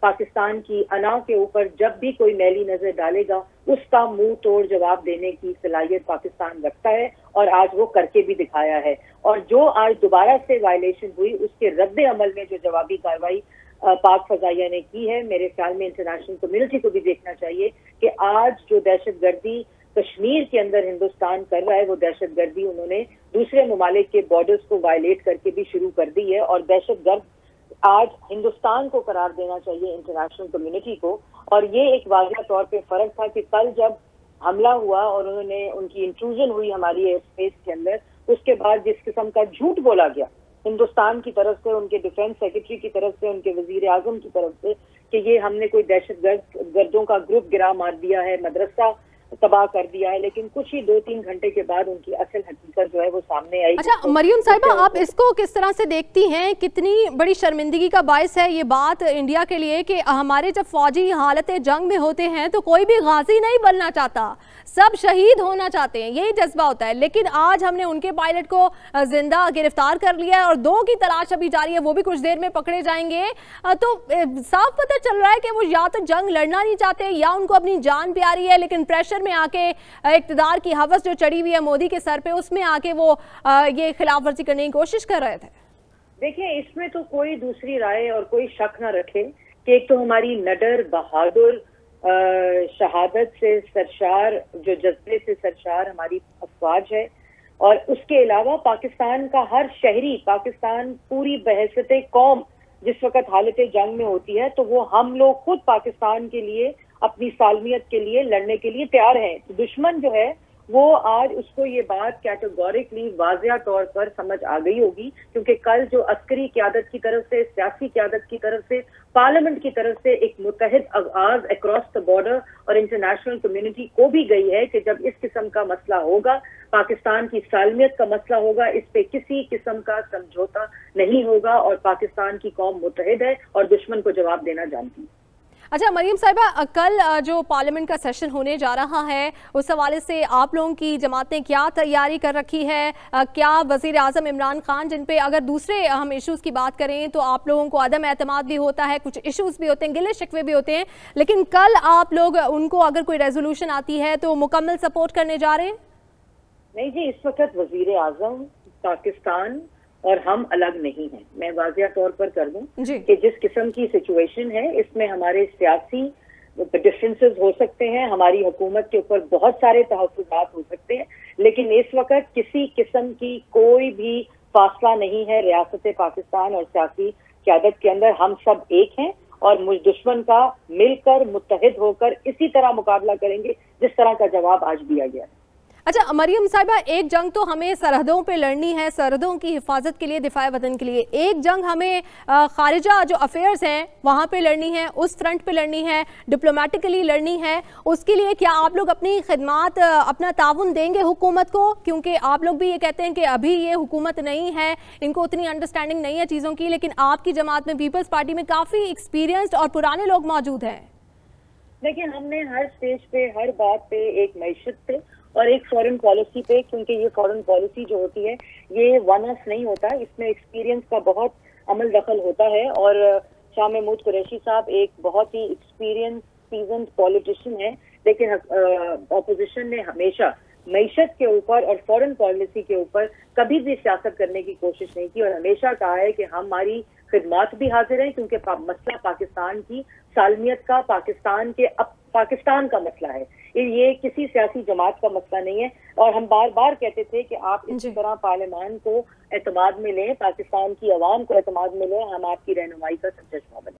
पाकिस्तान की अना के ऊपर जब भी कोई मैली नजर डालेगा उसका मुंह तोड़ जवाब देने की सलाहियत पाकिस्तान रखता है और आज वो करके भी दिखाया है। और जो आज दोबारा से वायलेशन हुई उसके रद्द अमल में जो जवाबी कार्रवाई पाक फजाइया ने की है, मेरे ख्याल में इंटरनेशनल कम्युनिटी को भी देखना चाहिए कि आज जो दहशतगर्दी कश्मीर के अंदर हिंदुस्तान कर रहा है वो दहशतगर्दी उन्होंने दूसरे ममालिक के बॉर्डर्स को वायलेट करके भी शुरू कर दी है। और दहशतगर्द आज हिंदुस्तान को करार देना चाहिए इंटरनेशनल कम्युनिटी को। और ये एक वाज़ेह तौर पे फर्क था कि कल जब हमला हुआ और उन्होंने उनकी इंट्रूजन हुई हमारी एयर स्पेस के अंदर, उसके बाद जिस किस्म का झूठ बोला गया हिंदुस्तान की तरफ से, उनके डिफेंस सेक्रेटरी की तरफ से, उनके वजीर आजम की तरफ से कि ये हमने कोई दहशतगर्दों का ग्रुप गिरा मार दिया है, मदरसा तबाह कर दिया है, लेकिन कुछ ही 2-3 घंटे के बाद उनकी असल हकीकत जो है वो सामने आई। अच्छा मरियम साहिबा, आप इसको किस तरह से देखती हैं? कितनी बड़ी शर्मिंदगी का बायस है ये बात इंडिया के लिए कि हमारे जब फौजी हालत जंग में होते हैं तो कोई भी गाजी नहीं बनना चाहता, सब शहीद होना चाहते हैं, यही जज्बा होता है। लेकिन आज हमने उनके पायलट को जिंदा गिरफ्तार कर लिया है और 2 की तलाश अभी जारी है, वो भी कुछ देर में पकड़े जाएंगे। तो साफ पता चल रहा है कि वो या तो जंग लड़ना नहीं चाहते या उनको अपनी जान प्यारी है, लेकिन प्रेशर में आके इक्तदार की हवस जो चढ़ी हुई है मोदी के सर पे, उसमें आके वो ये खिलाफ वर्जी करने की कोशिश कर रहे थे। देखिए, इसमें तो कोई दूसरी राय और कोई शक ना रखे कि एक तो हमारी नडर बहादुर शहादत से सरशार, जो जज्बे से सरशार हमारी अफवाज है, और उसके अलावा पाकिस्तान का हर शहरी, पाकिस्तान पूरी बहसते कौम जिस वक्त हालत जंग में होती है तो वो हम लोग खुद पाकिस्तान के लिए, अपनी सालमियत के लिए लड़ने के लिए तैयार हैं। तो दुश्मन जो है वो आज उसको ये बात कैटेगोरिकली वाज़ेह तौर पर समझ आ गई होगी, क्योंकि कल जो अस्करी क़यादत की तरफ से, सियासी क़यादत की तरफ से, पार्लियामेंट की तरफ से एक मुत्तहिद आवाज़ अक्रॉस द बॉर्डर और इंटरनेशनल कम्युनिटी को भी गई है कि जब इस किस्म का मसला होगा, पाकिस्तान की सालमियत का मसला होगा, इस पे किसी किस्म का समझौता नहीं होगा और पाकिस्तान की कौम मुत्तहिद है और दुश्मन को जवाब देना जानती है। अच्छा मरियम साहिबा, कल जो पार्लियामेंट का सेशन होने जा रहा है उस हवाले से आप लोगों की जमात ने क्या तैयारी कर रखी है? क्या वजीर आजम इमरान खान, जिन पे अगर दूसरे हम इश्यूज़ की बात करें तो आप लोगों को अदम एतमाद भी होता है, कुछ इश्यूज़ भी होते हैं, गिले शिकवे भी होते हैं, लेकिन कल आप लोग उनको अगर कोई रेजोल्यूशन आती है तो मुकम्मल सपोर्ट करने जा रहे हैं? नहीं जी, इस वक्त वजीर आजम, पाकिस्तान और हम अलग नहीं हैं। मैं वाज़ेह तौर पर कर दूं कि जिस किस्म की सिचुएशन है इसमें हमारे सियासी डिफरेंसेस हो सकते हैं, हमारी हुकूमत के ऊपर बहुत सारे तहफ़्फ़ुज़ात हो सकते हैं, लेकिन इस वक्त किसी किस्म की कोई भी फासला नहीं है रियासत पाकिस्तान और सियासी क़यादत के अंदर। हम सब एक हैं और दुश्मन का मिलकर मुत्तहिद होकर इसी तरह मुकाबला करेंगे जिस तरह का जवाब आज दिया गया है। अच्छा मरियम साहिबा, एक जंग तो हमें सरहदों पे लड़नी है, सरहदों की हिफाजत के लिए, दिफाए वतन के लिए। एक जंग हमें खारिजा जो अफेयर्स हैं वहाँ पे लड़नी है, उस फ्रंट पे लड़नी है, डिप्लोमेटिकली लड़नी है। उसके लिए क्या आप लोग अपनी खिदमात, अपना ताउन देंगे हुकूमत को? क्योंकि आप लोग भी ये कहते हैं कि अभी ये हुकूमत नहीं है, इनको उतनी अंडरस्टैंडिंग नहीं है चीज़ों की, लेकिन आपकी जमात में, पीपल्स पार्टी में काफ़ी एक्सपीरियंस्ड और पुराने लोग मौजूद हैं। देखिए, हमने हर स्टेज पे, हर बात पे, एक मैशत पे और एक फॉरेन पॉलिसी पे, क्योंकि ये फॉरेन पॉलिसी जो होती है ये वन ऑफ नहीं होता, इसमें एक्सपीरियंस का बहुत अमल दखल होता है। और शाह महमूद कुरैशी साहब एक बहुत ही एक्सपीरियंस सीजन्ड पॉलिटिशियन है, लेकिन ऑपोजिशन ने हमेशा मईशत के ऊपर और फॉरेन पॉलिसी के ऊपर कभी भी सियासत करने की कोशिश नहीं की और हमेशा कहा है कि हमारी खिदमात भी हाजिर है, क्योंकि मसला पाकिस्तान की सालमियत का, पाकिस्तान के पाकिस्तान का मसला है, ये किसी सियासी जमात का मसला नहीं है। और हम बार बार कहते थे कि आप इसी तरह पार्लियामान को एतमाद में लें, पाकिस्तान की आवाम को एतमाद में लें, हम आपकी रहनुमाई का चश्मा बने।